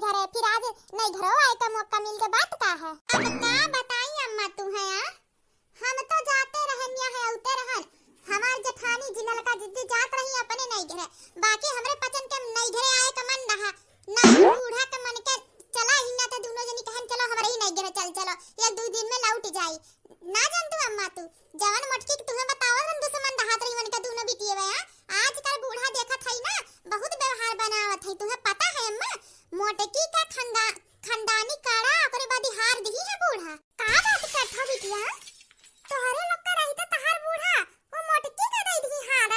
घरे, फिर आज नहीं घरों आए का मौका मिल के बात का है। अब का बताई अम्मा तू है यार, हम तो जाते रहन या है उते रहन, हमार जेठानी जिनल का जिद्दी जात रही अपने नहीं घरे, बाकी हमरे पचन के नहीं घरे आए का मन रहा ना, बूढ़ा के मन के चला ही ना, तो दोनों जनी कहन चलो हमारे ही नहीं घरे चल चलो, एक दो दिन में लौट जाई ना। जान तू अम्मा तू जवन मटकी तुम्हें बताओ हम दुश्मन रहा रही मन का दोनों बिटिए भैया, आजकल बूढ़ा देखत है ना बहुत व्यवहार बनावत है, तुम्हें पता है अम्मा मोटकी का खंडानी काड़ा ओकरे बाद हार दी है बूढ़ा। का बात करत हो बिटिया, तोहरे लोग का रही तो तहार बूढ़ा वो मोटकी का दई दी हार,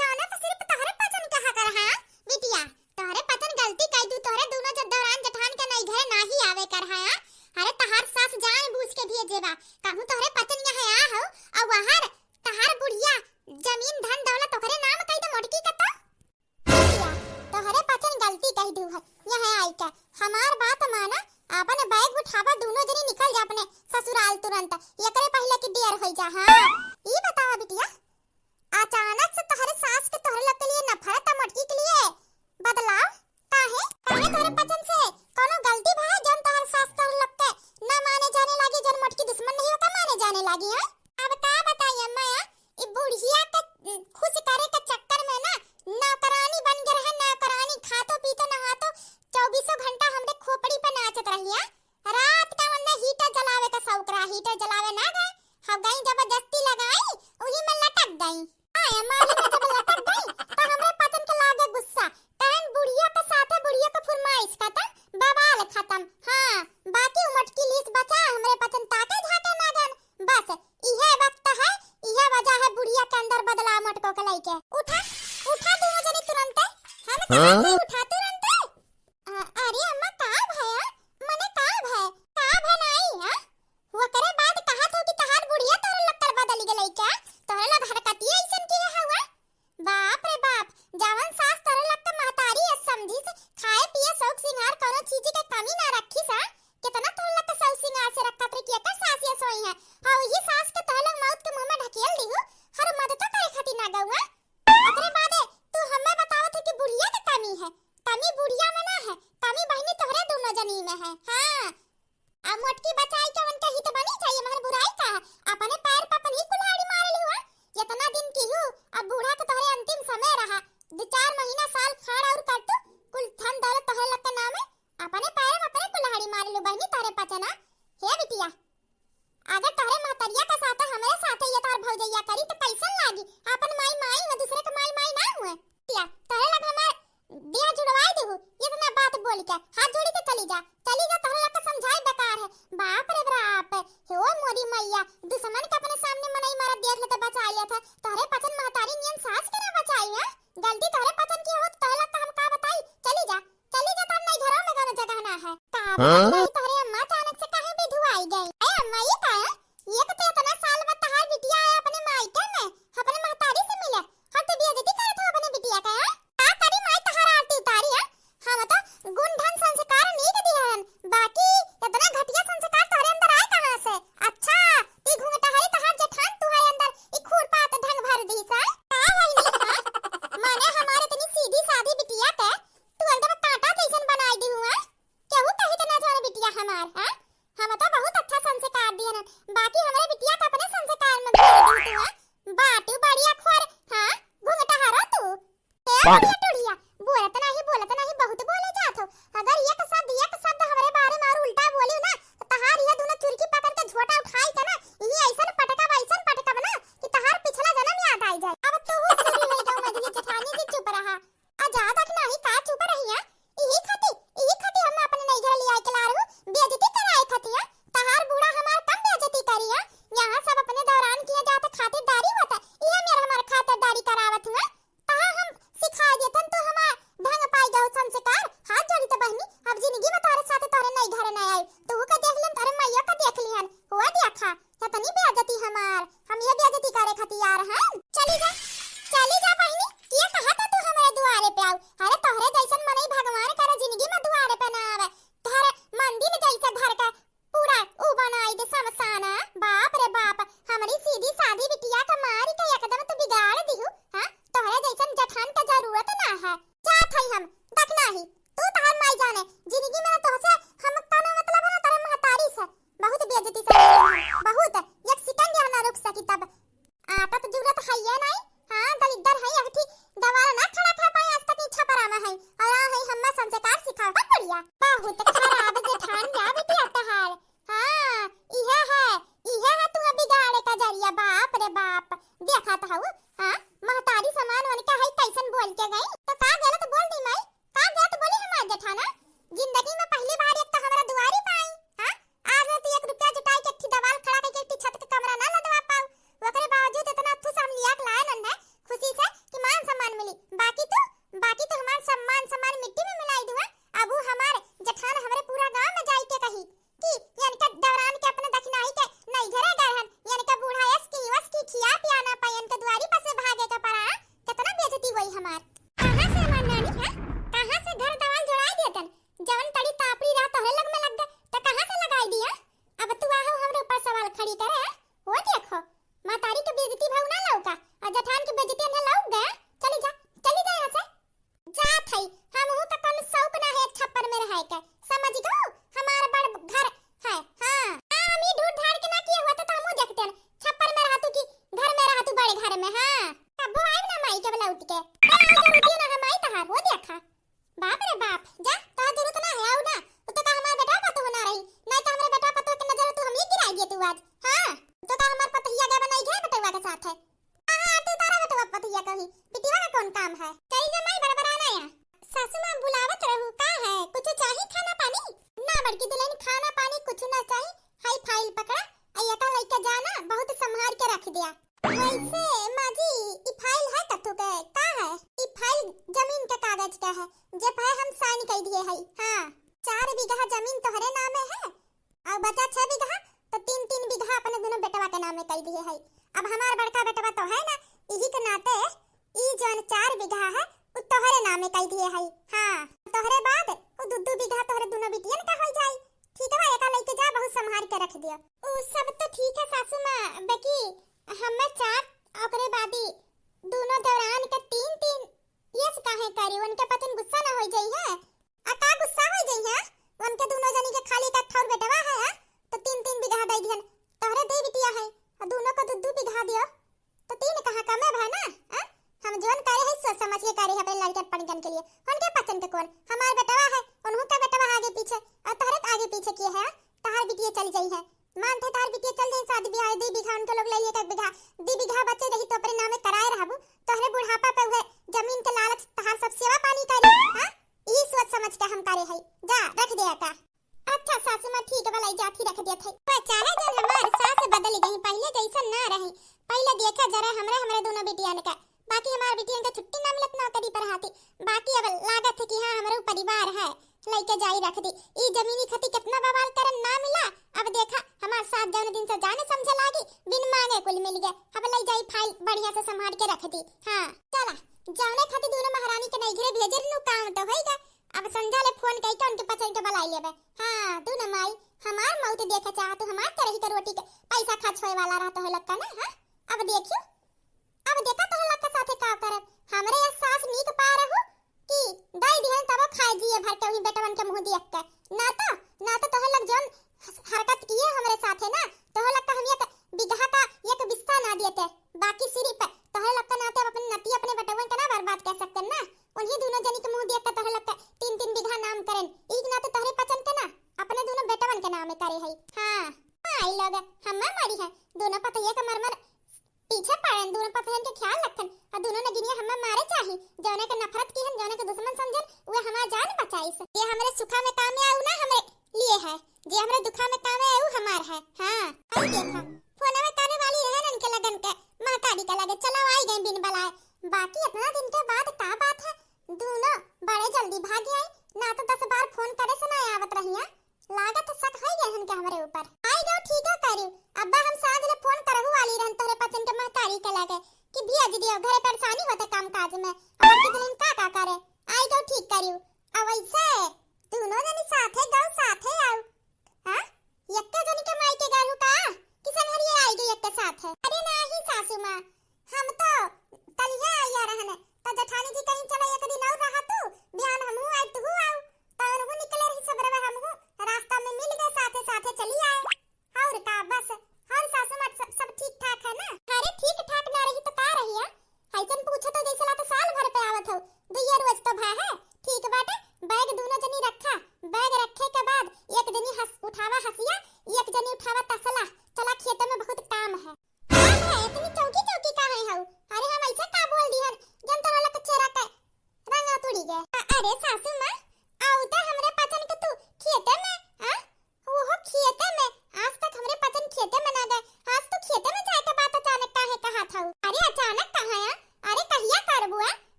जाने तो सिर्फ तोहरे पचन कहा कर हां बिटिया, तोहरे पचन गलती कई दू, तोहरे दोनों दौरान जेठान के नहीं घरे ना ही आवे कर हां, अरे तहार सास जान बूझ के भेजेबा, कहूं तोहरे पचन यहां आ हो और वहां तहार बुढ़िया जमीन धन दौलत ओकरे नाम कई दे मोटकी का, तो तोहरे पचन गलती कह दू है यहां आई के, हमार बात माना अपन बैग उठावा दोनों जनी निकल जा अपने ससुराल तुरंत, एकरे पहले की देर होई जा। हां ई बतावा बिटिया, अचानक से तोहरे सास के तोहरे लोग के लिए नफरत मटकी के लिए बदलाव काहे काहे तोहरे पचन से कोनो गलती भा जन तोहर सास तोहरे लोग के ना माने जाने लागी, जन मटकी दुश्मन नहीं होता माने जाने लागी है। अब का बताई अम्मा ई बुढ़िया के खुश करे के चक्कर में ना नौकरानी बन गए है, नौकरानी खातो पीतो नहातो 24 घंटा हमरे खोपड़ी पे नाचत रहिया, रात का हमने हीटर जलावे का शौक रहा, हीटर जलावे ना गए हम गई जबरदस्ती लगाई उही में लटक गई, आय माली में जब लटक गई तो हमरे पतन के लागे गुस्सा, कहन बुढ़िया के साथे बुढ़िया को फरमाइश खत्म बवाल खत्म, हां बाकी मटकी लीस बचा हमरे पतन ताके झाके ना गन, बस इहे वक्त है, इहे वजह है बुढ़िया के अंदर बदलाव मटको के लेके। उठा उठा दोनों जने तुरंत, हम कहां उठा तुरंत, अरे अम्मा का भया मने का भय नहीं हां, वो करे बाद कहा तो कि तहार बुढ़िया तोरे लक्कर बदल गेलै क्या, तोरे लग हरकतिया ऐसन की है हुआ, बाप रे बाप जवन सास तोरे लग के महतारी है समझी से खाए पिए शौक सिंगार कोनो चीज के कमी ना रखी सा, कितना तोरे लग के शौक सिंगार से रखत रे के सास ये सोई है, हां ये सास के तोरे लग मौत के मुंह में ढकेल दीहु, हर मदद तो करे खाती ना गौआ, ओकरे बाद तू हमें बतावत है कि बुढ़िया के कमी है, कमी बुढ़िया में ना है, कमी बहनी तोहरे दोनों जनी में है। हां अब मोटकी बचाई के उनका हित बनी चाहिए, मगर बुराई का है अपने पैर पर अपन ही कुल्हाड़ी मार ली हुआ, इतना दिन की हूं अब बूढ़ा के तोहरे अंतिम समय रहा, 2-4 महीना साल खाड़ और काटू कुल धन दौलत तोहरे लग के नाम है, अपने पैर में अपने कुल्हाड़ी मार ली बहनी तोहरे पचना हे बिटिया, अगर तोहरे महतरिया का साथ हमारे साथ ये तार भौजैया करी तो कैसन लागी, अपन माई माई व दूसरे के माई माई ना हुए बिटिया, तोहरे लग हमार देह जुड़वाई देहु, इतना बात बोल के हाथ जोड़ी के चली जा तोहरे लग समझाई बेकार है, बाप रे बाप हो मोरी मैया दुश्मन के अपने सामने मनई मारा देख ले तो बचा लिया था, तोहरे पचन महतारी नियन सास के ना बचाई है, गलती तोहरे पचन की हो तोहरे लग हम का बताई, चली जा तब नहीं घरों में गाना जगह ना है, का बताई तोहरे अम्मा अचानक से काहे बेधुआई गई, ए अम्मा ये का है ये तो इतना साल बाद तहार बिटिया है अपने मायके में अपने महतारी से मिले, हम तो बेइज्जती करत हो अपने बिटिया का का करी माई तहार आरती उतारी है, हम तो गुण धन संस्कार नहीं के दिहन, बाकी इतना घटिया संस्कार तोरे अंदर आए कहां से, अच्छा ती घूंघटा हरी तहार जेठान तू है अंदर ई खूरपात ढंग भर दी सा का है नहीं हां, माने हमारे इतनी सीधी सादी बिटिया के तू एकदम कांटा जैसन बनाई दी हुआ, केहू कही त ना जाने बिटिया हमार हां, हम तो बहुत अच्छा संस्कार दिहन, बाकी हमारे बिटिया का अपने संस्कार में भेज दी तू बाटू बढ़िया खोर हां घूंघटा हरा तू ए टुड़िया बोलत नहीं बहुत बोले जात हो, अगर एक शब्द हमारे बारे में और उल्टा बोली ना तो तहार ये दोनों चुरकी पकड़ के झोटा उठाई के ना ये ऐसन पटका बना कि तहार पिछला जन्म याद आई जाए, अब तू हो चली रही गांव मजली जेठानी जी चुप रहा आजाद तक नहीं का चुप रही है, यही खाती हम अपने नहीं घर ले आए के लारू बेइज्जती कराई खाती है, तहार बूढ़ा हमार कम बेइज्जती करी है, यहां सब अपने दौरान किए जाते खातिरदारी होता ये मेरा हमार खातिरदारी करावत हुआ, तहां हम सिखा देतन तो हमार ढंग पाई जाओ संस्कार, हाथ जोड़ी तो बहनी अब जिंदगी में तोरे साथे तोरे नहीं घर ना आई, तू का देख लेन तोरे मैया का देख लिहन हुआ देखा कितनी बेइज्जती हमार, हम ये बेइज्जती करे खातिर यार हैं, चली जा बहनी ये कहा था तू हमारे दुआरे पे आओ, अरे तोहरे जैसन मनई भगवान करे जिंदगी में दुआरे पे ना आवे, घर मंदिर जैसे घर का पूरा ऊ बनाई दे समसाना, बाप रे बाप हमारी सीधी सादी बिटिया का मारी के एकदम तू बिगाड़ दिहु, हां तोहरे जैसन जेठान का जरूरत ना है, जात है हम देखना ही तू तहार माई जाने जिंदगी में बहुत खराब जेठान जा बिटिया तहार। हां इहे है तू बिगाड़े का जरिया। बाप रे बाप देखा था हूं। हां महतारी समान वन का है कैसन बोल के गई तो का गलत बोल दी माई। का गलत बोली हमार जेठाना। जिंदगी में पहली बार एक तो हमरा दुआरी पाई। हां आज में तो 1 रुपया जुटाई के दीवार खड़ा करके एक छत के कमरा ना लदवा पाऊ। ओकरे बावजूद इतना अथु समलिया के लाए नन्ना खुशी से कि मान सम्मान मिली। बाकी तो हमार सम्मान मिट्टी में मिलाई दुआ। अब हमार जेठान हमरे पूरा गांव में जाई के कही कि यानी का दौरान के अपने दखनाई के नहीं घरे गए हन। यानी का बूढ़ा वस की खिया पिया ना पायन के दुआरी पर से भागे का पड़ा। कितना बेइज्जती हुई हमार। कहां से हमार नानी है कहां से घर दवाल जोड़ाई देतन। जवन तड़ी तापड़ी रहा तोहरे लग में लग गए तो कहां से लगाई दिया। अब तू आहो हमरे ऊपर सवाल खड़ी करे। वो देखो मातारी के बेइज्जती भाव ना लौका और जेठान के बेइज्जती ना लौक गए। चली जा यहां से जा थई। हम हूं का कौन शौक ना है छप्पर में रहे के समझ गो। हमारा बड़ घर है। हां हम ही ढूंढ ढाड़ के ना किए होता तो हमहू देखते छप्पर में रहतू कि घर में रहतू बड़े घर में। हां कबो आइब ना माई के बला उठ के जरूरत ना हमाई तहार। वो देखा बाप रे बाप जा तोहर जरूरत ना है। आउ ना तो का हमार बेटा पतो होना रही नहीं तो हमरे बेटा पतो के नजर तू हम ही गिराई दिए तू आज। हां तो का हमार पतहिया के बनाई घे बेटवा के साथ है। हां तू तारा बेटवा पतहिया कही बिटिया का कौन काम है। कई जमाई बड़बड़ाना या सासू मां बुलावत रहू का है कुछ चाहिए खाना पानी ना। बड़की दुल्हन खाना पानी कुछ ना चाहिए। हाई फाइल पकड़ा अया का लेके जाना बहुत संभाल के रख दिया। वैसे माजी ई फाइल है कथु के का है। ई फाइल जमीन के कागज का है जे पे हम साइन कर दिए है। हां 4 बीघा जमीन तोहरे नाम है और बचा 6 बीघा तो 3-3 बीघा अपने दोनों बेटवा के नाम में कर दिए है। अब हमार बड़का बेटवा तो है ना इही के नाते ई जन 4 बीघा है उ तोहरे नाम में कर दिए है। हां तोहरे बाद उ 2-2 बीघा तोहरे दोनों बिटियन का हो जाई। ठीक है एका लेके जा बहुत संभाल के रख दियो। उ सब तो ठीक है सासू मां बेकी हमें 4 ओकरे बादी दोनों दौरान के 3-3 ये काहे करी उनके पतन गुस्सा ना हो जाई है। आ का गुस्सा हो जाई है उनके दोनों जनी के खाली का थोर बेटवा है तो 3-3 बीघा दे दिहन। तोहरे दे बिटिया है दोनों को 2-2 बीघा दियो तो 3 कहां कम है भाई ना। हम जोन करे है सोच समझ के करे है अपने लड़के पढ़ने के लिए। उनके पसंद के कौन हमार बेटवा है उन्हों का बेटवा आगे पीछे और तोहरे आगे पीछे किए है। तहार बिटिया चली जाई है मानते तार बिटिया चल जाई शादी ब्याह 2 बीघा उनके लोग ले लिए 1 बीघा 2 बीघा बचे रही तो अपने नामे कराए रहबू। तोहरे बुढ़ापा पे हुए जमीन के लालच तहार सब सेवा पानी करी। हां ई सोच समझ के हम करे है जा रख दे का। अच्छा सासू मां ठीक है भलाई जाती रख दिया थे। पर चाहे जब हमार सास बदल गई पहले जैसा ना रही। पहले देखा जरा हमरे दोनों बिटियन का बाकी हमार बिटियन का छुट्टी ना मिलत नौकरी पर हाथी। बाकी अब लागत है कि हां हमरो परिवार है लेके जाई रख दी। ई जमीनी खती कितना बवाल करन ना मिला। अब देखा हमार साथ जौन दिन से जाने समझे लागी बिन मांगे कुल मिल गए। अब ले जाई फाइल बढ़िया से संभाल के रख दी। हां चला जौने खती दोनों महारानी के नहीं घरे भेजे नु काम तो होईगा। अब संध्या ले फोन कई के उनके पसंद के बुलाई लेबे। हां तू न माई हमार मौत देखे चाह तू हमार तरही के रोटी के पैसा खर्च होए वाला रहत है लक्का ना। हां अब देखियो अब देखा तो लक्का साथे का करब हमरे सास नीक पा रहू कि दाई दिहन तब खाए दिए भर के वही बेटवन के मुंह देख के ना तो तोह लग जोन हरकत किए हमरे साथ है ना तोह लग का हम एक बिगहा का एक बिस्ता ना देते। बाकी सिर्फ तोह लग का नाते अपने नती अपने बेटवन का ना बर्बाद कर सकते ना। उन्हीं दोनों जनी के मुंह देख के तोह लग का 3-3 बीघा नाम करन एक ना तो तोहरे पसंद के ना अपने दोनों बेटवन के नाम करे है। हां आई लग हम्मा मारी है दोनों पतये के मरमर पीछे पड़न दोनों पतयन के ख्याल रखन और दोनों ने गिनिया हम्मा मारे चाही जौने के नफरत कीहन जौने के दुश्मन समझन वे हमार जान बचाई से। ये हमरे सुखा में काम आऊ ना हमरे लिए है जे हमरे दुखा में काम आऊ हमार है। हां आई देखा फोन में करे वाली रहन के लगन के महतारी का लगे चला आई गए बिन बुलाए। बाकी इतना दिन के बाद का बात है दोनों बड़े जल्दी भाग आई ना तो 10 बार फोन करे से ना आवत रहिया। लागत शक है गहन के हमरे ऊपर आई गो ठीक है करू। अब्बा हम साथ ले फोन करहु वाली रहन तोरे पसंद के महतारी के लगे कि बिया दियो घरे परेशानी होते काम काज में अब कितने का करे आई गो ठीक करू। अब ऐसे दोनों जनी साथे गौ साथे आऊ। हां यक्के जनी के माई के गहु का किसन हरिए आई गई यक्के साथ है। अरे नहीं सासू मां हम तो कलिया आया रहने तो जठानी जी कहीं चला एक दिन और रहा तू बिहान हमहू आई तू आऊ तो उनको निकले रही सब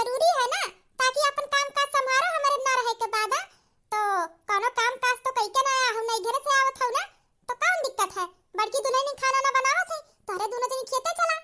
जरूरी है ना, ताकि अपन काम काज संभारो हमारे ना रहे के बाद। तो कोनो काम काज तो कई के ना आया हूं, नहीं घर से आवत हूं ना, तो कौन दिक्कत है? बड़की दुल्हन खाना ना बनावत है, तोरे दोनों जनी खेते चला।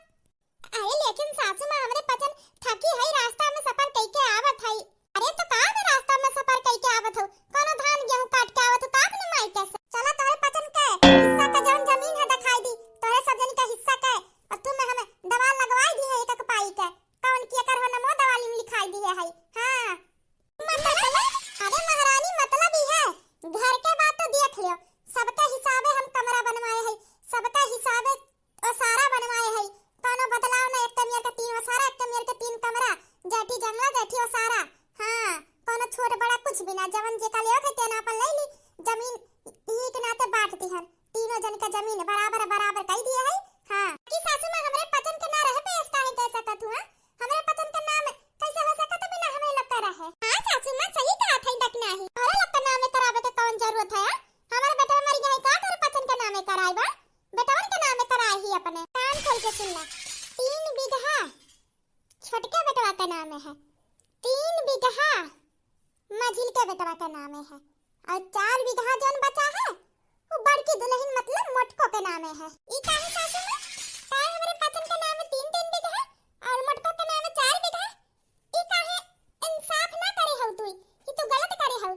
अरे लेकिन सासू मां हमरे पचन थकी है, रास्ता में सफर कई के आवत है। अरे तो का में रास्ता में सफर कई के आवत हो, कोनो धान गेहूं काट के आवत हो, का अपने माई कैसे चला। तोरे पचन के हिस्सा का जौन जमीन है दिखाई दी, तोरे सब जनी का हिस्सा के, और तुम में हमें दवाल लगवाई दी है एक एक पाई के, कौन किया कर हो ना मो दवाली में लिखाई दी है। हां मतलब अरे महारानी मतलब ही है, घर के बात तो देख लियो, सबके हिसाबे हम कमरा बनवाए है, सबके हिसाबे और सारा बनवाए है, कोनो बदलाव ना। एक कमियर का 3 वसारा, एक कमियर के 3 कमरा, जेठी जंगला जेठी और सारा। हां कोनो छोट बड़ा कुछ भी ना, जवन जे का लियो के तेना अपन ले ली, जमीन ही के नाते बांट दी हन, तीनों जन का जमीन बराबर बराबर कई दिया है। हां कि सासू मां हमरे पचन के ना रहे पे इसका है कैसा का तू? हां हमरे पचन के नाम कैसे हो सकत बिना हमें लोग का रहे? हां सासू मां सही कहा था, डकना है अरे लोग का नाम करावे के कौन जरूरत है? हमारे बेटा मर गया है का कर पचन के नाम कराएबा? बेटवन के नाम कराए ही अपने कान खोल के सुन ले। 3 बीघा छोटके बेटवा का नाम है, 3 बीघा मझिल के बेटवा का नाम है, और 4 बीघा जोन बचा है वो बड़की दुल्हन मतलब मोटको के नाम है। ई का है सासू मां? काहे हमरे पचन के नाम 3 बीघा और मोटको के नाम 4 बीघा? ई काहे इंसाफ ना करे हो तू? ई तो गलत करे हो।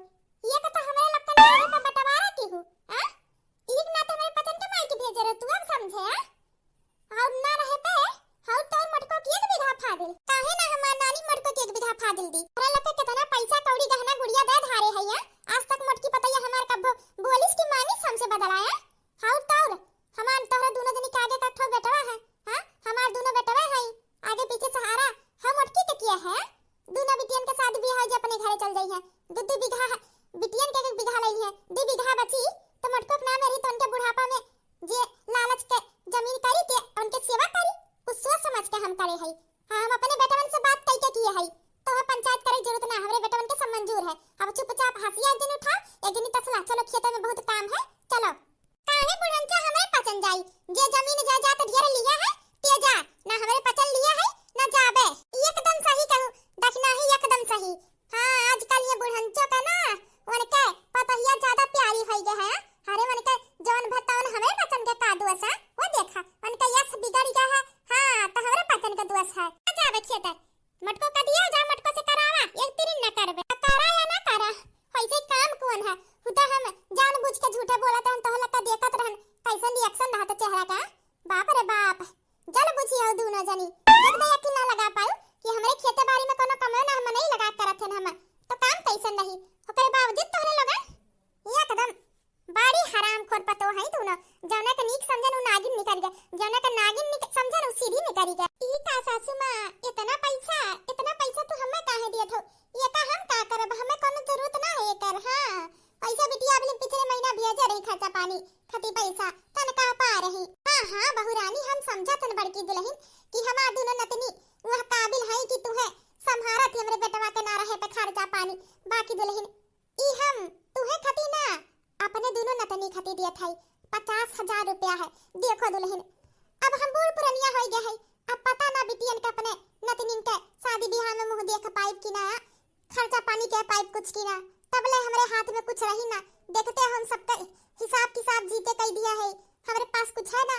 ये का तो हमरे लोग का नाम पे बंटवारा की हो। हां ई ना तो हमरे पचन के माई के भेजे रह, तू अब समझे? हां और ना रहे पे हाउ तो मोटको की 1 बीघा फादिल, काहे ना हमार नानी मोटको की 1 बीघा फादिल दी। हमरा लोग के कितना पैसा कौड़ी गहना गुड़िया दे धारे है या आज तक मोटकी पतैया हमार कब बोलिस की मानी हमसे बदलाया। हाउ तौर हमार तोहरा दोनों जनी के आगे कठो बेटवा है। हां हमार दोनों बेटवा है, आगे पीछे सहारा हम मोटकी के किया है। दोनों बिटियन के शादी ब्याह जो अपने घरे चल जाई है, 2 बीघा बिटियन के 1 बीघा ले ली है, 2 बीघा बची तो मोटको के नाम रही, तो उनके बुढ़ापा में जे लालच के जमीन करी के उनके सेवा करी, कुछ सोच समझ के हम करे है। हां हम अपने बेटवन से बात कई के किए है, तो पंचायत करे जरूरत ना, हमरे बेटवन के सब मंजूर है। अब चुपचाप हंसिया दिन उठा, एक दिन तसला चलो खेत में बहुत काम है, चलो। काहे बुढ़ंचा हमरे पचन जाई, जे जमीन जायदाद ढेर लिया है ते जा, ना हमरे पचन लिया है ना जाबे। एकदम सही कहूं, दखना ही एकदम सही। हां आजकल ये बुढ़ंचो का ना उनके पतहिया ज्यादा प्यारी हो गए है। अरे उनके जौन भतौन हमरे पचन के का दोष है वो देखा, उनका यश बिगड़ गया है। हां तो हमरे पचन का दोष है, जाबे खेत मटको का दिया जा, मटको से करावा, एक दिन न करबे करा या ना करा ऐसे काम कौन है? खुदा हम जानबूझ के झूठे बोलत हन, तोहला का देखत रहन कैसन रिएक्शन रहत चेहरा का। बाप रे बाप जल बुझी हो दोनों जनी, जब तक यकीन ना लगा पाऊ कि हमरे खेते बाड़ी में कोनो कमाई ना हम नहीं लगा करत हन, हम तो काम कैसन नहीं ओकरे बावजूद तोहरे लोग एकदम बाड़ी हराम खोर पतो है तू ना। जौना के नीक समझन उ नागिन निकल गया, जौना के नागिन समझन उ सीधी निकल गया। ई का सासू मां इतना पैसा तू हमें काहे दियत हो? ये का हम का करब, हमें कोनो जरूरत ना है एकर। हां पैसा बिटिया अबले पिछले महीना भेजे रही, खर्चा पानी खती पैसा तन का पा रही। हां बहुरानी हम समझत न बड़की दुल्हन कि हमार दोनों नतनी वह काबिल है कि तुहे संभारत हमरे बेटवा के ना रहे पे खर्चा पानी। बाकी दुल्हन ई हम तुहे खती ना अपने दोनों नतनी खती दियत है, 50,000 रुपया है। देखो दुल्हन अब हम बूढ़ पुरनिया हो गए है, अब पता ना बिटियन के अपने नतनीन के शादी ब्याह में मुंह देख पाइप की ना, खर्चा पानी के पाइप कुछ की ना, तबले हमरे हाथ में कुछ रही ना। देखते हम सबका हिसाब किताब जीते कई दिया है, हमारे पास कुछ है ना,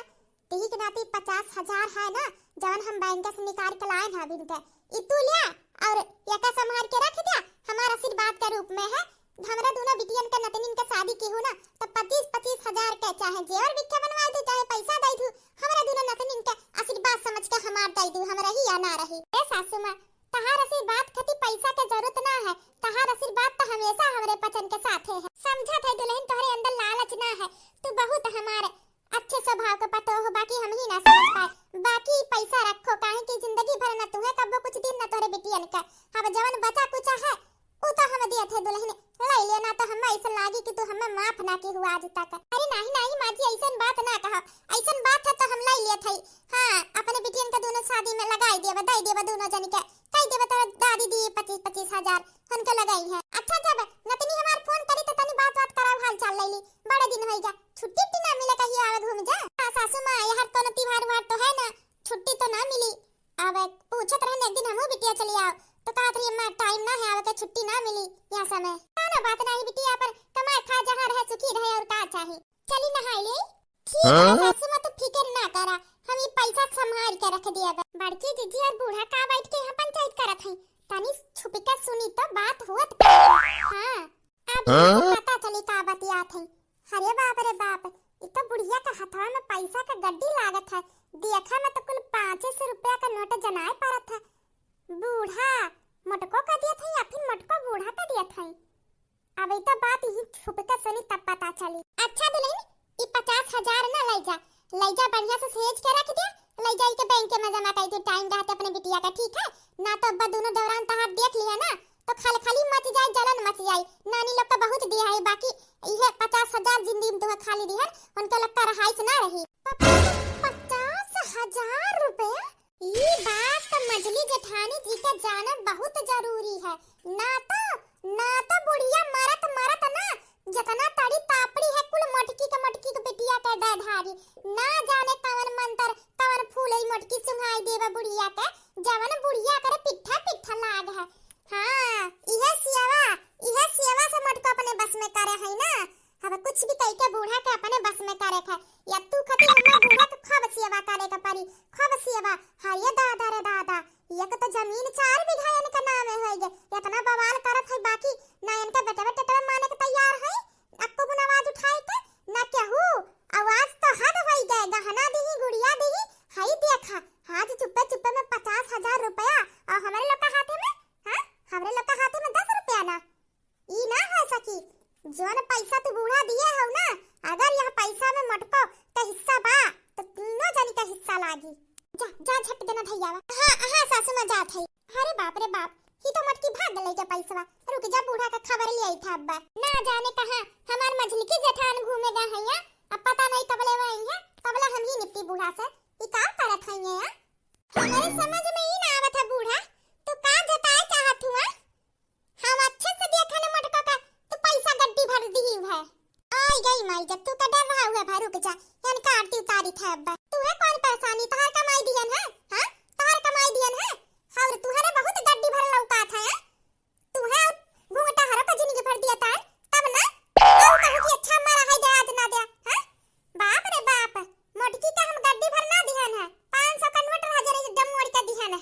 ठीक नाती 50,000 है ना, जवन हम बैंक से निकाल के लाए ना बिन के इतू लिया और यका संभाल के रख दिया, हमारा आशीर्वाद के रूप में है। हमरा दोनों बिटियन के नतनीन के शादी की हो ना तो 25,000 के चाहे जेवर बिट्ठा बनवा दे चाहे पैसा दे दू, हमरा दोनों नतनीन के आशीर्वाद समझ के हमार दे दू, हमरा ही या ना रही। ए सासू मां तहार आशीर्वाद खती पैसा के जरूरत ना है, तहार आशीर्वाद तो हमेशा हमरे पचन के साथ है। समझत है दुल्हन तोहरे अंदर लालच ना है, तू बहुत हमारे अच्छे स्वभाव का पतो हो, बाकी हम ही ना समझ पाए। बाकी पैसा रखो काहे की जिंदगी भर ना तुम्हें कब कुछ दिन ना तोहरे बिटियन का, अब जवन बचा कुछ है उ तो हम दिया थे दुल्हन ले लेना, तो हम ऐसा लागी कि तू हमें माफ ना की हुआ आज तक। अरे नहीं माँ जी ऐसा बात ना कहो, ऐसा बात है तो हम ले लिए थे। हां अपने बिटियन का दोनों शादी में लगाई देबा, दे देबा दोनों जन के कई देबा, तो दादी दी 25,000 उनके लगाई है। अच्छा जब नतनी हमार फोन करी तो तनी बात कराओ, हाल चाल ले ली, बड़ा दिन हो गया, छुट्टी ना मिले कहीं आवे घूम जा। हां सासू मां यार कोनो त्योहार वार तो है ना, छुट्टी तो ना मिली, अब पूछत रहने एक दिन हमहू बिटिया चली आओ, तो का आवत रही अम्मा, टाइम ना है, आवे के छुट्टी ना मिली या समय। ना बात नहीं बिटिया, पर कमाए खा जहां रहे सुखी रहे और का चाहे। चली नहाई ले। ठीक है सासू मां, तो फिक्र ना करा, हम ये पैसा संभाल के रख दिया बा। बड़की दीदी और बूढ़ा का बैठ के यहाँ पंचायत करत है, तनी छुप के सुनी तो बात होत। हां अब पता चली का बतियात है। अरे बाप रे बाप, इ तो बुढ़िया का हथवा में पैसा का गड्डी लागत है। देखा में तो कुल 500 रुपया का नोट जनाए पड़त है। बूढ़ा मटको का दिया था या फिर मटको बूढ़ा का दिया था? अब तो बात ही छुप के सुनी तब पता चली। अच्छा दुल्हन, ई 50,000 ना ले जा बढ़िया से सहेज के रख दे, ले जाई के बैंक में जमा कर दे टाइम रहते अपने बिटिया का, ठीक है ना? तो अब्बा दोनों दौरान तहार देख लिया ना, तो खाली मच जाए, जलन मच जाए। नानी लोग का बहुत दिया है, बाकी ये 50,000 जिंदगी में तुम्हें खाली दिया, उनका लगता रहाइश ना रही। 50,000 रुपया? ये बात तो मजली जेठानी जी का जाना बहुत जरूरी है। ना तो बुढ़िया मरत ना, जतना तड़ी तापड़ी है कुल मटकी के बेटिया का डाधारी। ना जाने कवन मंत्र कवन फूल ई मटकी सुंघाई देवा बुढ़िया के, जवन बुढ़िया करे पिट्ठा लाग है। हां इहे सेवा से मटको अपने बस में करे है ना। अब कुछ भी कह के बूढ़ा के अपने बस में करे है, या तू खती हमरा बूढ़ा के खूब सेवा करे के परी, खूब सेवा। हां ये दादा रे दादा, ये तो जमीन 4 बीघा इनका नाम है गे, इतना बवाल करत है, बाकी ना इनका बेटा माने के तैयार है। आपको बुन आवाज उठाए के ना केहू, आवाज तो हद होई गए, गहना दीही गुड़िया दीही। हाई देखा आज चुप्पे में 50,000 रुपया, और हमारे लोग का हाथे में, हां हमारे लोग का हाथे में 10 रुपया ना। ई ना हो सकी, जोन पैसा तू बूढ़ा दिए हो ना, अगर यह पैसा में मटको का हिस्सा बा तो तीनों जनी का हिस्सा लागी। जा झट देना भैयावा। हां सासू मां जात है। अरे बाप रे बाप, ही तो मटकी भाग गई के पैसा। रुक जा, बूढ़ा का खबर ले आई था अब्बा। ना जाने कहां हमार मझली की जेठान घूमेगा है या, अब पता नहीं कब ले आई है, कबला हम ही निपटी बूढ़ा से। ई का करत है या? हमारे समझ में ही ना आवत है बूढ़ा, तू का जताए चाहत हुआ? हम अच्छे से देखा ना मटको का, तू पैसा गड्डी भर दी है। आई गई माई, जब तू का डर रहा हुआ भाई, रुक जा, यानी का आरती उतारी था अब्बा। तू है कौन परेशानी, तोहर कमाई दियन है? हां तोहर कमाई दियन है, और तुहरे बहुत गड्डी भर लौका था। तू है घूंघटा हरा का जिंदगी भर दिया था तब ना, और कहू कि अच्छा मारा है दे आज ना दे। हां बाप रे बाप, मटकी का हम गड्डी भर ना दिहन है, 500 का नोट हजार एकदम मोड़ का दिहन है।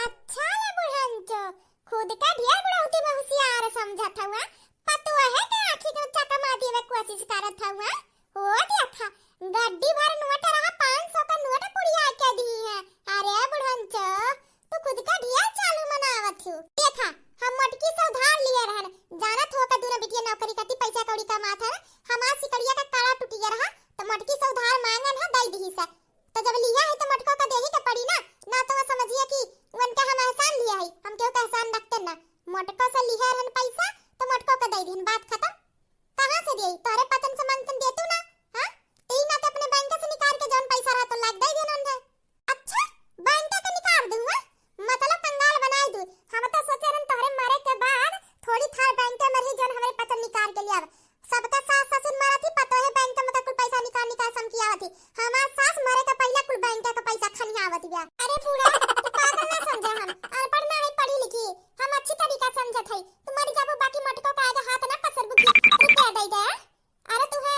अच्छा ले बुढ़ंचो, खुद का ढेर बुढ़ौती में होशियार समझत हुआ, पतुआ है के आखी के चक्का मार देवे कोशिश करत हुआ। हो देखा गड्डी भर नोट रहा, 500 का नोट पुड़िया के दी है। अरे बुढ़ंचो, तू खुद का ढेर चालू मनावत हूँ। देखा हम मटकी से उधार लिए रहन, जानत हो का दूर बिटिया नौकरी करती, पैसा कौड़ी कमात है, हमार सिकड़िया का काला टूट गया रहा, तो मटकी से उधार मांगन है, दई दी से। तो जब लिया है तो मटको का देही के पड़ी ना तो समझिए कि उनका हम एहसान लिया है, हम क्यों का एहसान रखते ना। मटको से लिया रहन पैसा तो मटको का दई दिन, बात खत्म। कहां से देई, तोरे पतन से मांगतन दे तू ना। हां तेई ना तो अपने बैंक से निकाल के जौन पैसा रहा तो लाग दई देन उनसे। अच्छा बैंक से निकाल दूंगा, मतलब कंगाल बनाई दू। हम तो सोचे रहन तोरे मरे के बाद थोड़ी थार बैंक में रही जौन हमारे पतन निकाल के लिया। सबका सास ससुर मारा थी, पतो है बैंक में तो कुल पैसा निकाल सम किया थी। हमार सास मरे का पहले कुल बैंक का पैसा खनिया आवत गया। अरे बूढ़ा तू पागल ना समझे, हम अनपढ़ ना है, पढ़ी लिखी हम अच्छी तरीका समझत है। तुम्हारी जब बाकी मटको का आगे हाथ ना पसर बुकी रुपया दे दे। अरे तू है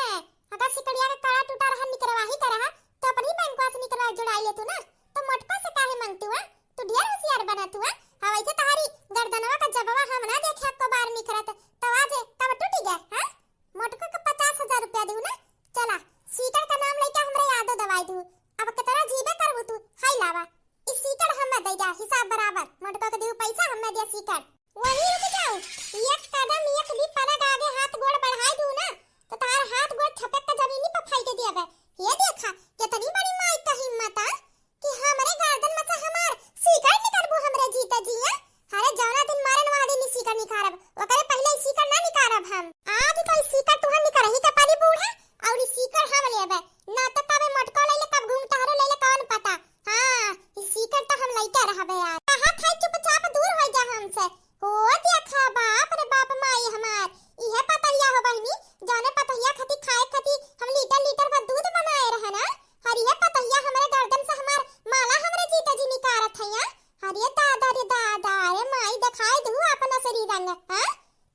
अगर सिकड़िया का काला टूटा रहा निकलवाही तरह तो अपनी बैंक से निकलवा जुड़ाई ले तू ना, तो मटको से काहे मांगतू है? तू ढेर होशियार बनत हुआ। अब ऐसे तहारी गर्दनवा का जबवा हम ना देखे आपको बाहर निकलत तब आज तब टूट गया। हां मटको का 50,000 रुपया दूं ना, चला सीकर का नाम लेके हमरे यादो दवाई दू। अब कितना जीबे करबू तू, हाय लावा इस सीकर हम दे जा हिसाब बराबर, मटको के देऊ पैसा हम दे सीकर। वही रुक जाओ, एक कदम एक भी पलक आगे हाथ गोड़ बढ़ाई दू ना तो तार हाथ गोड़ छपक के जमीनी पे फाई के दियाबे। ये देखा कितनी बड़ी माई का हिम्मत है कि हमरे गर्दन में से हमार सीकर निकलबू हमरे जीते जी। अरे जौना दिन मारन वाला दिन सीकर निकारब, ओकरे पहले सीकर ना निकारब हम। आज तो सीकर तुहर निकरही का पाली बूढ़ा, और सीकर हम लेबे ना तो कबे मटको ले ले कब घूम टहरो ले ले कौन पता। हां सीकर तो हम लइका रहबे यार। कहां खाई चुपचाप दूर हो जा हमसे। ओ देखा बाप रे बाप माई हमार संग हां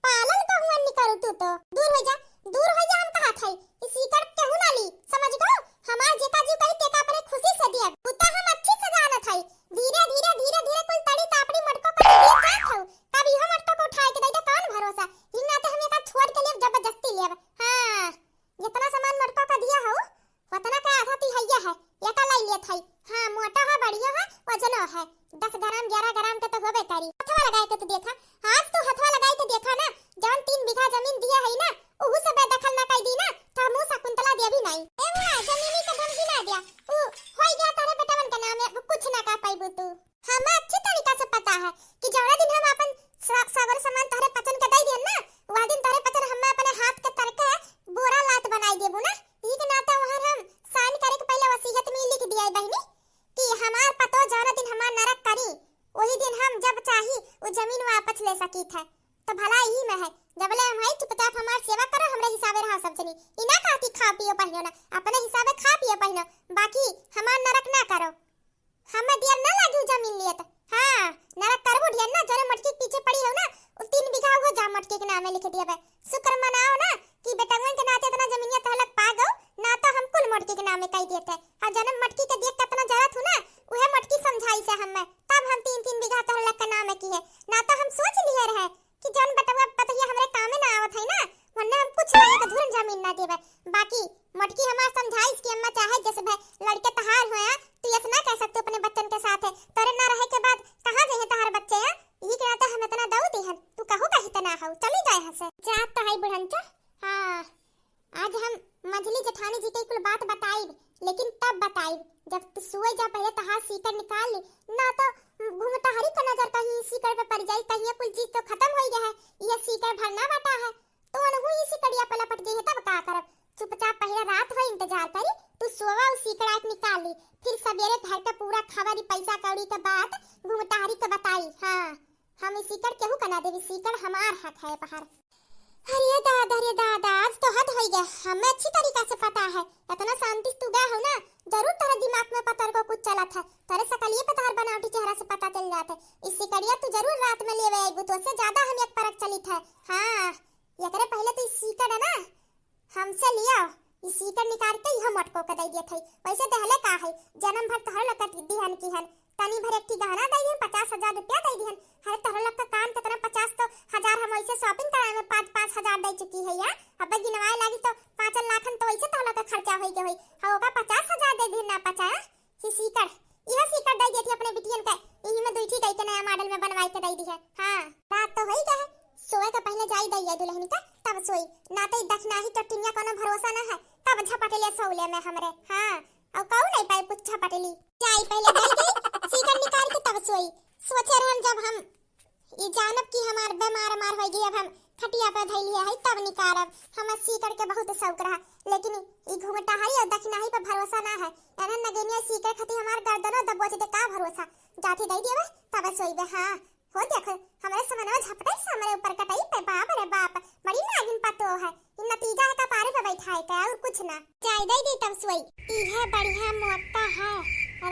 पालन कहूं निकल तू तो दूर हो जा हम कहा थई इस सीकर केहू ना ली समझ गो हमार जेका जी कही तेका अपने खुशी से दिया उता हम अच्छी से जानत हई धीरे धीरे कुल तड़ी तापड़ी मटको को दिए जात हूं तब इहो मटको को उठाए के दई त कौन भरोसा हिना ते हम एका छोड़ के लिए जबरदस्ती लेब हां जितना सामान मटको का दिया हो उतना का आधा ती हैया है एका लाई लेत हई हां मोटा है बढ़िया है वजनो है 10 ग्राम 11 ग्राम के तो होबे करी हथवा लगाए के तो देखा आज तो हथवा लगाए के देखा ना जौन 3 बीघा जमीन दिया है ना ओहू से बेदखल ना कई दी ना तो हमू शकुंतला दे भी नहीं ए बुआ जमीनी के धमकी ना दिया ऊ होई गया तारे बेटवन के नाम में कुछ ना का पाइबू तू हमें अच्छी तरीका से पता है कि जौना दिन हम अपन सागर सामान तारे पचन के दई देन ना वा दिन तारे पचन हम अपने हाथ के तरके बोरा लात बनाई देबू ना ई के नाते वहां हम साइन करे के पहले वसीयत में लिख दिया बहनी कि हमार पतो जौना दिन हमार नरक करी वही दिन हम जब चाही वो जमीन वापस ले सकी थे तो भला यही में है जबले हम है चुपचाप हमार सेवा करो हमरे हिसाबे रहा सब जनी इना कहती खा पियो पहिनो ना अपने हिसाबे खा पियो पहिनो बाकी हमार नरक ना करो हमें दियर ना लागी जमीन लिए तो हां नरक करबो दियर ना जरे मटकी पीछे पड़ी हो ना 3 बीघा हो जा मटकी के नाम में लिख दिया बे शुक्र मनाओ ना कि बेटवन के नाते इतना जमीनिया तहलक पा गो ना तो हम कुल मटकी के नाम में कह देते और जन्म मटकी के देख कितना जरूरत हो ना उहे मटकी समझाई से हमें तब हम 3 बीघा तहलक का नाम में की है ना तो हम सोच लिए रहे कि जन बेटवा पतहिया हमरे काम में ना आवत है ना वरना हम कुछ नहीं के धुरन जमीन ना देबे बाकी मटकी हमार समझाई कि अम्मा चाहे जैसे भाई लड़के तहार होया तू ऐसा ना कह सकते अपने बच्चन के साथ है तोरे ना रहे के बाद कहां गए तहार बच्चे हैं ई के नाते हम इतना दाऊ दिहन तू कहू कहि तना हो चली जाए हसे जात तो है बुढ़ंचा हां आज हम मंझली जेठानी जी के कुल बात बताई लेकिन तब बताई जब तू सोए जा पहले तहार सीकर निकाल ले ना तो घूमताहरी का नजर कहीं सीकर पे पड़ जाई कहीं कुल चीज तो खत्म हो गया है ये सीकर भरना बाटा है तो अनहु इसी कड़िया पे लपट गई है तब का करब चुपचाप पहले रात हो इंतजार करी तू सोवा उस सीकर आके निकाल ली फिर सवेरे घर का पूरा खबरी पैसा कौड़ी के बात घूमताहरी के बताई हां हम इस सीकर केहू कना देवी सीकर हमार हक है बाहर अरे दादा आज तो हद हो गया हमें अच्छी तरीका से पता है इतना शांति तू गया हो ना जरूर तेरे दिमाग में पत्थर को कुछ चला था तेरे सकलिए पतार बनावटी चेहरा से पता चल जाता है इससे कड़िया तू जरूर रात में लेवे आईबू तो से ज्यादा हम एक परख चली था हां ये करे पहले तो इस सीकर है ना हमसे लिया इस सीकर निकाल के यह मटको के दे दिए थे वैसे पहले का है जन्म भर तहर लकत दिहन की हन तनी भर एक गहना दे दिहन 50,000 रुपया दे दिहन हर तहर लक का कान के तरह 50 तो हजार हम ऐसे शॉपिंग कराए में 5-5 हजार दे चुकी है यार अब गिनवाए लागी तो 5 लाख तो ऐसे तहर लक खर्चा होई के होई होगा 50,000 दे दिहन ना 50 ही सीकर यह सीकर दे देती अपने बिटियन के यही में दुईठी कई के नया मॉडल में बनवाई के दे दी है हां रात तो होई गए सोए के पहले जाई दई दुल्हन का तब सोई ना तो दक्षिणा ही टटिनिया कोनो भरोसा ना है तब झपटले सौले में हमरे हां अब कहू नहीं पाई पुच्छा पटली जाई पहले गई सीकर निकाल के तब सोई सोचे रहन जब हम ये जानब की हमार बीमार मार हो गई अब हम खटिया पे धइलिए है तब निकारब हम सीकर के बहुत शौक रहा लेकिन ई घुमटा है और दक्षिणा ही पे भरोसा ना है एनन नगेनिया सीकर खती हमार गर्दनो दबोच दे का भरोसा जाती दई देबे तब सोईबे हां हो देखो हमारे समनवा झपटे हमारे ऊपर कटाई पे बाप रे बाप बड़ी नागिन पतो है इन नतीजा है का पारे पे बैठा है क्या और कुछ ना चाय दे दी तब सोई ई है बढ़िया मोटा है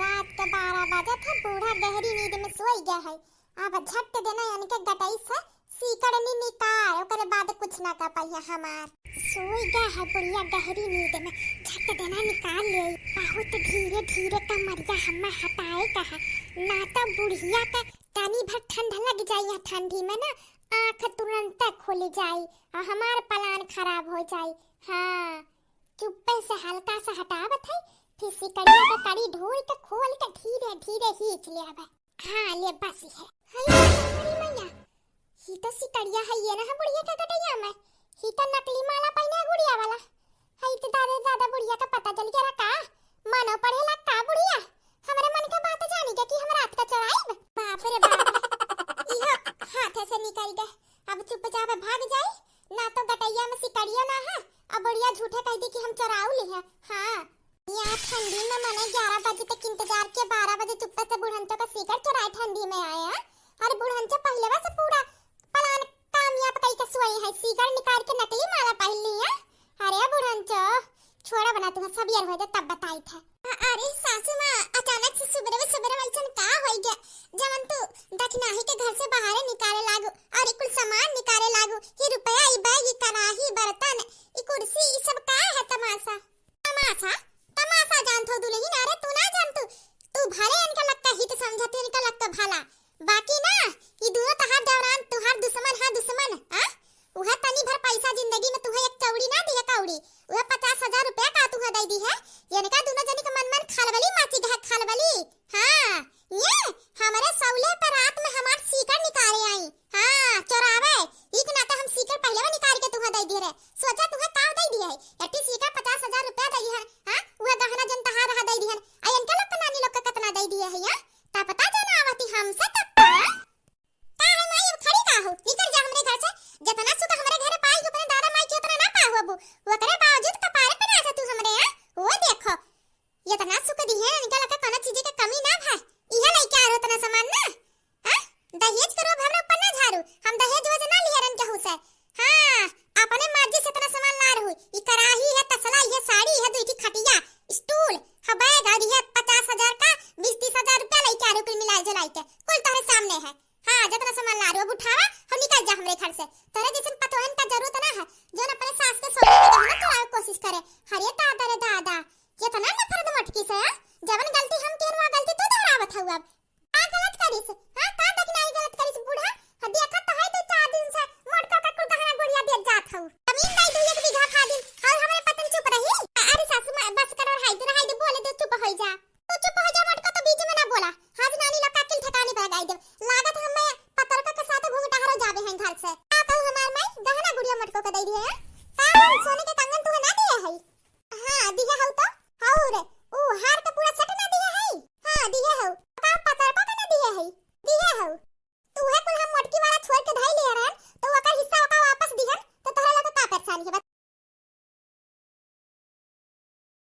रात के 12 बजे था बूढ़ा गहरी नींद में सोई गया है अब झट देना यानी के गटाई से सीकर नी निकाल ओकरे बाद कुछ ना का पाइया हमार सोई गया है बुढ़िया गहरी नींद में झट देना निकाल ले बहुत धीरे धीरे कमरिया हमें हटाए कहा ना तो बुढ़िया का तनी भर ठंडा लग जाई ठंडी में ना आंख तुरंत खुल जाई और हमार प्लान खराब हो जाई हां चुप्पे से हल्का सा हटावत है फिर सिकड़िया के कड़ी ढोल के खोल के धीरे धीरे खींच ले अब हां ले बस है हरी मैया ही तो सिकड़िया है ये ना बुढ़िया के कटैया में ही तो नकली माला पहने गुड़िया वाला है तो दादा बुढ़िया का पता चल गया का मानो पढ़ेला का बुढ़िया हमारे मन के बात जानी के कि हम रात का चढ़ाई बाप रे बाप इहा हाथ से निकल गए अब चुपचाप भाग जाई ना तो गटैया में सिकड़िया ना है अब बढ़िया झूठे कह दी कि हम चराऊ ली है हां यहाँ ठंडी में मैंने 11 बजे तक इंतजार किया 12 बजे चुप्पे से बुढ़ंचो का सिकर चुराए ठंडी में आए हैं और बुढ़ंचो पहले बस पूरा प्लान कामयाब कई के सोई है सिकर निकाल के नकली माला पहन ली है अरे बुढ़ंचो छोड़ा बना तू सबियर हो जा तब बताई था अरे सासू मां अचानक से सुबह वैसन का हो गया जवन तू दक्षिणाही के घर से बाहर निकाले लागो और और कुल सामान निकाले लागू, ही रुपया, ई बैग, ई कढ़ाई, बर्तन, ई कुर्सी, ई सब का है तमाशा? तमाशा तमाशा जानत हो दुल्हन? अरे तू ना जानतू, तू भले इनका लगता हित समझती, इनका लगता भला, बाकी ना ई दोनों तहार दौरान तुहार दुश्मन हा दुश्मन। हां उहा तनी भर पैसा जिंदगी में तुहे एक चौड़ी ना दिया कौड़ी, उहा 50,000 रुपया का तुहा दे दी है। इनका दोनों जनी के मन खलबली माची गए खलबली। हां ये हमारे सौले पर रात में हमार सीकर निकाले आई। हां चोरावे एक नाता हम सीकर पहले में निकाल के तुहा दे दी रे, सोचा तुहा का दे दी है एटी सीकर 50,000 रुपया दे है। हां उहा गहना जन तहार रहा दे दी है, आ इनका लोग नानी लोग का कितना दे दिए है या ता पता जाना आवती हमसे तब का है माई खड़ी का हो निकल जा हमरे घर से। जितना सुख हमरे घर पाई अपने दादा माई के उतना ना पाऊ अब, वो करे बावजूद कपारे पे ना तू हमरे। हां वो देखो इतना सुख दी है, इनका लगा कोनो चीज की कमी ना भाई, इहे लइका आरो तना सामान ना। हां दहेज करो हमरा ऊपर ना झाड़ू, हम दहेज वजह ना लिहरन के हुसे। हां अपने मर्जी से इतना सामान ला रहू, ई कढ़ाई है, तसला है, साड़ी है, दुईटी खटिया, स्टूल, हवाई गाड़ी है, 50,000 का 20-30,000 रुपया लइका आरो कुल मिला जुला के कुल तोरे सामने है। हां जितना सामान ला रहू अब उठावा और निकल जा हमरे घर से। तोरे जैसे पतोहन का जरूरत ना है जो अपने सास के सोने में गहना चुरावे कोशिश करे। हरे दादा रे दादा इतना नफरत मटकी से जवन गलती हम केरवा गलती तू दोहरावत हउ अब का गलत करिस।